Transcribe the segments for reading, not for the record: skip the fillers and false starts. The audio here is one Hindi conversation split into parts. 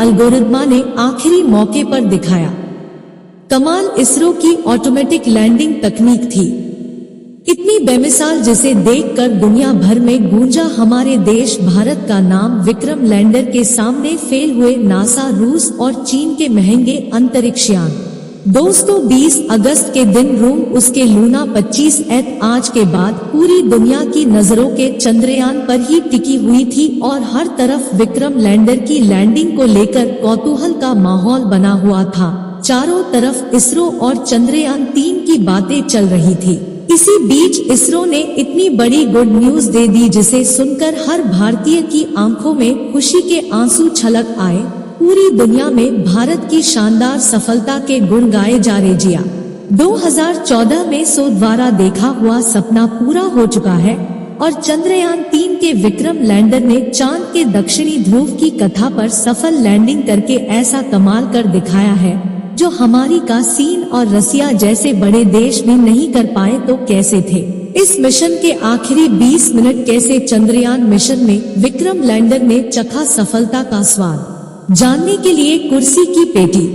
एल्गोरिथ्मा ने आखिरी मौके पर दिखाया। कमाल इसरो की ऑटोमेटिक लैंडिंग तकनीक थी, इतनी बेमिसाल जिसे देखकर दुनिया भर में गूंजा हमारे देश भारत का नाम। विक्रम लैंडर के सामने फेल हुए नासा, रूस और चीन के महंगे अंतरिक्षयान। दोस्तों 20 अगस्त के दिन रूम उसके लूना 25 आज के बाद पूरी दुनिया की नजरों के चंद्रयान पर ही टिकी हुई थी और हर तरफ विक्रम लैंडर की लैंडिंग को लेकर कौतूहल का माहौल बना हुआ था। चारों तरफ इसरो और चंद्रयान 3 की बातें चल रही थी। इसी बीच इसरो ने इतनी बड़ी गुड न्यूज दे दी जिसे सुनकर हर भारतीय की आंखों में खुशी के आंसू छलक आए। पूरी दुनिया में भारत की शानदार सफलता के गुण गाए जा रहे। जिया 2014 में इसरो द्वारा देखा हुआ सपना पूरा हो चुका है और चंद्रयान 3 के विक्रम लैंडर ने चांद के दक्षिणी ध्रुव की कथा पर सफल लैंडिंग करके ऐसा कमाल कर दिखाया है जो हमारी का चीन और रसिया जैसे बड़े देश भी नहीं कर पाए तो कैसे थे। इस मिशन के आखिरी 20 मिनट कैसे चंद्रयान मिशन में विक्रम लैंडर ने चखा सफलता का स्वाद। जानने के लिए कुर्सी की पेटी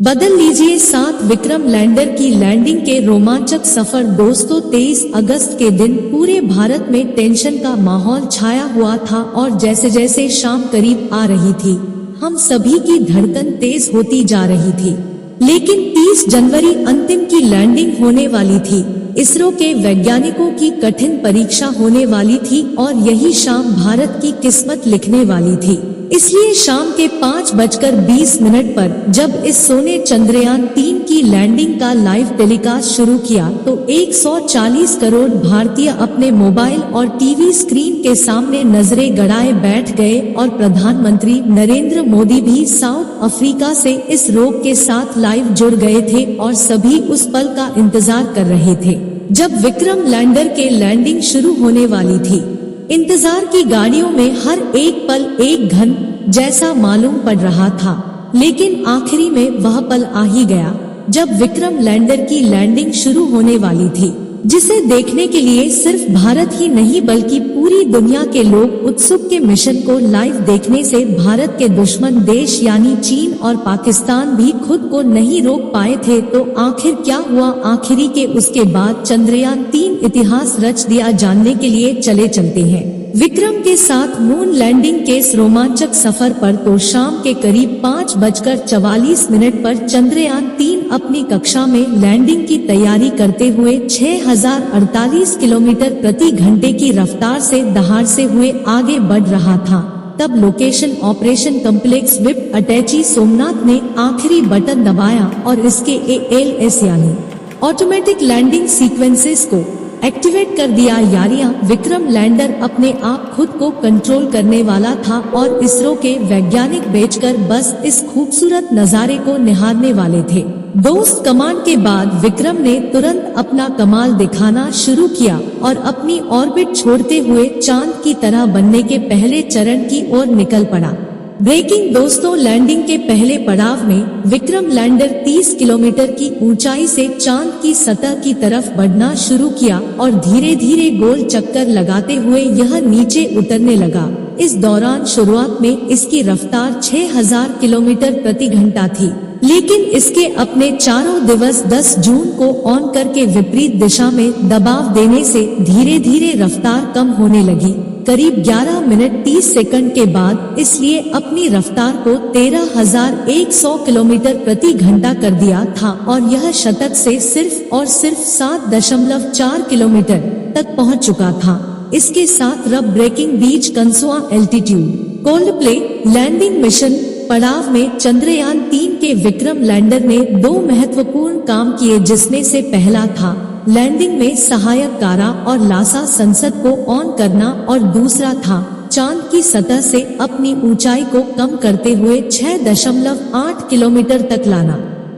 बदल लीजिए साथ विक्रम लैंडर की लैंडिंग के रोमांचक सफर। दोस्तों 23 अगस्त के दिन पूरे भारत में टेंशन का माहौल छाया हुआ था और जैसे जैसे शाम करीब आ रही थी हम सभी की धड़कन तेज होती जा रही थी। लेकिन 30 जनवरी अंतिम की लैंडिंग होने वाली थी। इसरो के वैज्ञानिकों की कठिन परीक्षा होने वाली थी और यही शाम भारत की किस्मत लिखने वाली थी। इसलिए शाम के 5:20 पर जब इस सोने चंद्रयान 3 की लैंडिंग का लाइव टेलीकास्ट शुरू किया तो 140 करोड़ भारतीय अपने मोबाइल और टीवी स्क्रीन के सामने नजरें गड़ाए बैठ गए और प्रधानमंत्री नरेंद्र मोदी भी साउथ अफ्रीका से इस रोग के साथ लाइव जुड़ गए थे और सभी उस पल का इंतजार कर रहे थे जब विक्रम लैंडर के लैंडिंग शुरू होने वाली थी। इंतजार की गाड़ियों में हर एक पल एक घन जैसा मालूम पड़ रहा था, लेकिन आखिरी में वह पल आ ही गया जब विक्रम लैंडर की लैंडिंग शुरू होने वाली थी, जिसे देखने के लिए सिर्फ भारत ही नहीं बल्कि पूरी दुनिया के लोग उत्सुक के मिशन को लाइव देखने से भारत के दुश्मन देश यानी चीन और पाकिस्तान भी खुद को नहीं रोक पाए थे। तो आखिर क्या हुआ आखिरी के उसके बाद चंद्रयान 3 इतिहास रच दिया। जानने के लिए चलते हैं विक्रम के साथ मून लैंडिंग के इस रोमांचक सफर पर। तो शाम के करीब 5:44 पर चंद्रयान 3 अपनी कक्षा में लैंडिंग की तैयारी करते हुए 6048 किलोमीटर प्रति घंटे की रफ्तार से दहाड़ से हुए आगे बढ़ रहा था। तब लोकेशन ऑपरेशन कॉम्प्लेक्स विप अटैची सोमनाथ ने आखिरी बटन दबाया और इसके ALS यानी ऑटोमेटिक लैंडिंग सीक्वेंसेस को एक्टिवेट कर दिया। यारियां विक्रम लैंडर अपने आप खुद को कंट्रोल करने वाला था और इसरो के वैज्ञानिक बैठकर बस इस खूबसूरत नजारे को निहारने वाले थे। दोस्त कमांड के बाद विक्रम ने तुरंत अपना कमाल दिखाना शुरू किया और अपनी ऑर्बिट छोड़ते हुए चांद की तरह बनने के पहले चरण की ओर निकल पड़ा। ब्रेकिंग दोस्तों लैंडिंग के पहले पड़ाव में विक्रम लैंडर 30 किलोमीटर की ऊंचाई से चांद की सतह की तरफ बढ़ना शुरू किया और धीरे धीरे गोल चक्कर लगाते हुए यह नीचे उतरने लगा। इस दौरान शुरुआत में इसकी रफ्तार 6000 किलोमीटर प्रति घंटा थी, लेकिन इसके अपने चारों दिवस 10 जून को ऑन करके विपरीत दिशा में दबाव देने से धीरे धीरे रफ्तार कम होने लगी। करीब 11 मिनट 30 सेकंड के बाद इसलिए अपनी रफ्तार को 13100 किलोमीटर प्रति घंटा कर दिया था और यह शतक से सिर्फ और सिर्फ 7.4 किलोमीटर तक पहुंच चुका था। इसके साथ रब ब्रेकिंग बीच कंसुआ एल्टीट्यूड कोल्ड प्ले लैंडिंग मिशन पड़ाव में चंद्रयान 3 के विक्रम लैंडर ने 2 महत्वपूर्ण काम किए, जिसमें से पहला था लैंडिंग में सहायक कारा और लासा संसद को ऑन करना और दूसरा था चांद की सतह से अपनी ऊंचाई को कम करते हुए 6.8 किलोमीटर तक लाना।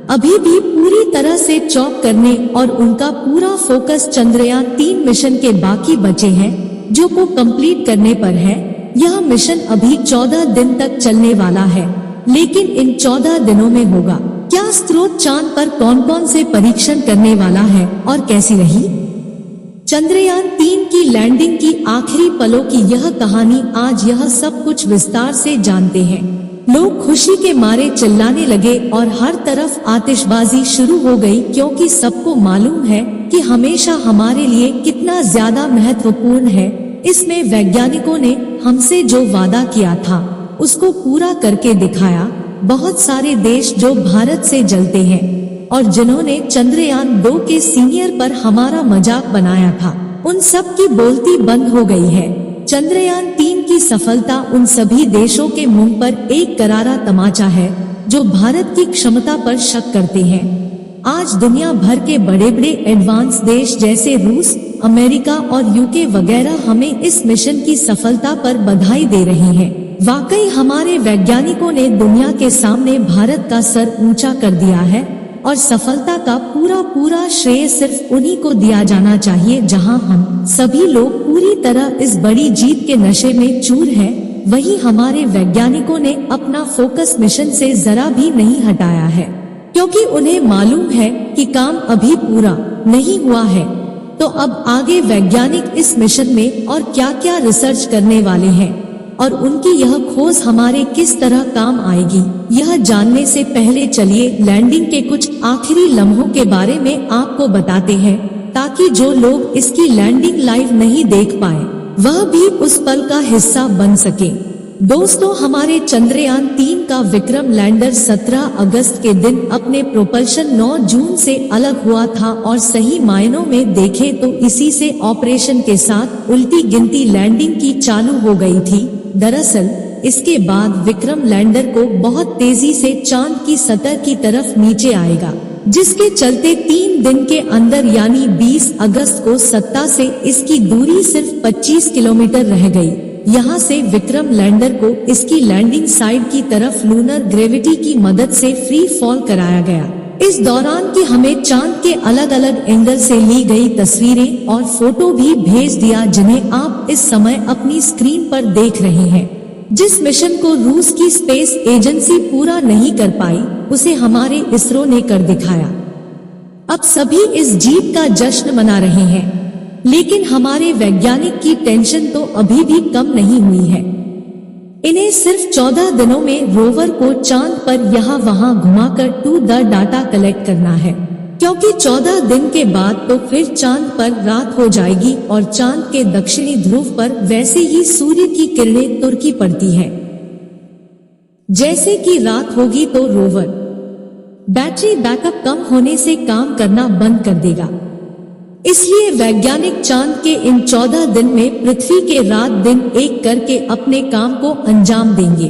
अभी भी पूरी तरह से चौक करने और उनका पूरा फोकस चंद्रयान 3 मिशन के बाकी बचे हैं जो को कंप्लीट करने पर है। यह मिशन अभी 14 दिन तक चलने वाला है, लेकिन इन 14 दिनों में होगा क्या स्रोत चांद पर कौन कौन से परीक्षण करने वाला है और कैसी रही चंद्रयान 3 की लैंडिंग की आखिरी पलों की यह कहानी। आज यह सब कुछ विस्तार से जानते हैं। लोग खुशी के मारे चिल्लाने लगे और हर तरफ आतिशबाजी शुरू हो गई, क्योंकि सबको मालूम है कि हमेशा हमारे लिए कितना ज्यादा महत्वपूर्ण है। इसमें वैज्ञानिकों ने हमसे जो वादा किया था उसको पूरा करके दिखाया। बहुत सारे देश जो भारत से जलते हैं और जिन्होंने चंद्रयान 2 के सीनियर पर हमारा मजाक बनाया था, उन सब की बोलती बंद हो गई है। चंद्रयान 3 की सफलता उन सभी देशों के मुंह पर एक करारा तमाचा है जो भारत की क्षमता पर शक करते हैं। आज दुनिया भर के बड़े बड़े एडवांस देश जैसे रूस, अमेरिका और यूके वगैरह हमें इस मिशन की सफलता पर बधाई दे रहे हैं। वाकई हमारे वैज्ञानिकों ने दुनिया के सामने भारत का सर ऊंचा कर दिया है और सफलता का पूरा श्रेय सिर्फ उन्हीं को दिया जाना चाहिए। जहां हम सभी लोग पूरी तरह इस बड़ी जीत के नशे में चूर हैं, वहीं हमारे वैज्ञानिकों ने अपना फोकस मिशन से जरा भी नहीं हटाया है, क्योंकि उन्हें मालूम है कि काम अभी पूरा नहीं हुआ है। तो अब आगे वैज्ञानिक इस मिशन में और क्या क्या रिसर्च करने वाले हैं और उनकी यह खोज हमारे किस तरह काम आएगी, यह जानने से पहले चलिए लैंडिंग के कुछ आखिरी लम्हों के बारे में आपको बताते हैं, ताकि जो लोग इसकी लैंडिंग लाइव नहीं देख पाए वह भी उस पल का हिस्सा बन सके। दोस्तों, हमारे चंद्रयान 3 का विक्रम लैंडर 17 अगस्त के दिन अपने प्रोपल्शन 9 जून से अलग हुआ था और सही मायनों में देखें तो इसी से ऑपरेशन के साथ उल्टी गिनती लैंडिंग की चालू हो गई थी। दरअसल इसके बाद विक्रम लैंडर को बहुत तेजी से चांद की सतह की तरफ नीचे आएगा, जिसके चलते 3 दिन के अंदर यानी 20 अगस्त को सत्ता से इसकी दूरी सिर्फ 25 किलोमीटर रह गई। यहाँ से विक्रम लैंडर को इसकी लैंडिंग साइड की तरफ लूनर ग्रेविटी की मदद से फ्री फॉल कराया गया। इस दौरान की हमें चांद के अलग अलग एंगल से ली गई तस्वीरें और फोटो भी भेज दिया, जिन्हें आप इस समय अपनी स्क्रीन पर देख रहे हैं। जिस मिशन को रूस की स्पेस एजेंसी पूरा नहीं कर पाई, उसे हमारे इसरो ने कर दिखाया। अब सभी इस जीत का जश्न मना रहे हैं, लेकिन हमारे वैज्ञानिक की टेंशन तो अभी भी कम नहीं हुई है। इन्हें सिर्फ 14 दिनों में रोवर को चांद पर यहाँ वहाँ घुमाकर टू द डाटा कलेक्ट करना है, क्योंकि 14 दिन के बाद तो फिर चांद पर रात हो जाएगी और चांद के दक्षिणी ध्रुव पर वैसे ही सूर्य की किरणें तुर्की पड़ती है। जैसे कि रात होगी तो रोवर बैटरी बैकअप कम होने से काम करना बंद कर देगा। इसलिए वैज्ञानिक चांद के इन 14 दिन में पृथ्वी के रात दिन एक करके अपने काम को अंजाम देंगे।